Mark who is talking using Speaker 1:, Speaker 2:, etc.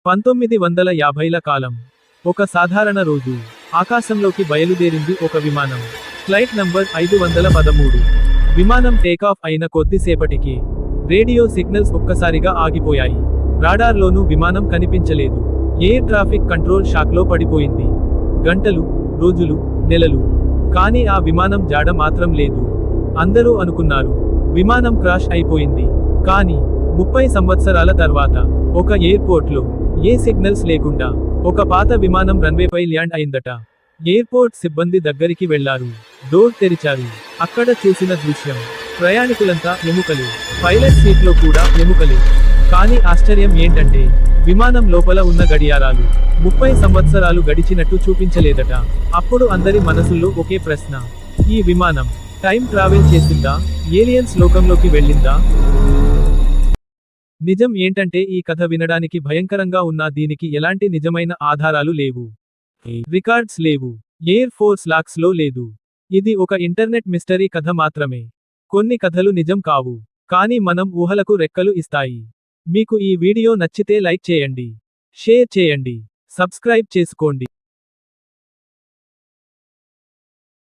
Speaker 1: 1950ల కాలం. ఒక సాధారణ రోజు. ఆకాశంలోకి బయలుదేరింది ఒక విమానం. Flight number 513. విమానం టేకాఫ్ అయిన కొద్దిసేపటికి రేడియో సిగ్నల్స్ ఒక్కసారిగా ఆగిపోయాయి. రాడార్లోనూ విమానం కనిపించలేదు. ఎయిర్ ట్రాఫిక్ కంట్రోల్ షాక్లో పడిపోయింది. గంటలు, రోజులు, నెలలు. కానీ ఆ విమానం జాడ మాత్రం లేదు. అందరూ అనుకున్నారు విమానం క్రాష్ అయిపోయింది. కానీ 30 సంవత్సరాల తర్వాత ఒక ఎయిర్పోర్ట్లో ఏ సిగ్నల్స్ లేకుండా ఒక పాత విమానం రన్వేపై ల్యాండ్ అయిందట. ఎయిర్పోర్ట్ సిబ్బంది దగ్గరికి వెళ్లారు. డోర్ తెరిచారు. అక్కడ చూసిన దృశ్యం, ప్రయాణికులంతా ఎముకలు. పైలట్ సీట్లో కూడా ఎముకలే. కానీ ఆశ్చర్యం ఏంటంటే విమానం లోపల ఉన్న గడియారాలు 30 సంవత్సరాలు గడిచినట్టు చూపించలేదట. అప్పుడు అందరి మనసుల్లో ఒకే ప్రశ్న, ఈ విమానం టైం ట్రావెల్ చేసిందా? ఏలియన్స్ లోకంలోకి వెళ్ళిందా? నిజం ఏంటంటే ఈ కథ వినడానికి భయంకరంగా ఉన్నా దీనికి ఎలాంటి నిజమైన ఆధారాలు లేవు. రికార్డ్స్ లేవు. ఎయిర్ ఫోర్స్ లాక్స్ లో లేదు. ఇది ఒక ఇంటర్నెట్ మిస్టరీ కథ మాత్రమే. కొన్ని కథలు నిజం కావు. కానీ మనం ఊహలకు రెక్కలు ఇస్తాయి. మీకు ఈ వీడియో నచ్చితే లైక్ చేయండి, షేర్ చేయండి, సబ్స్క్రైబ్ చేసుకోండి.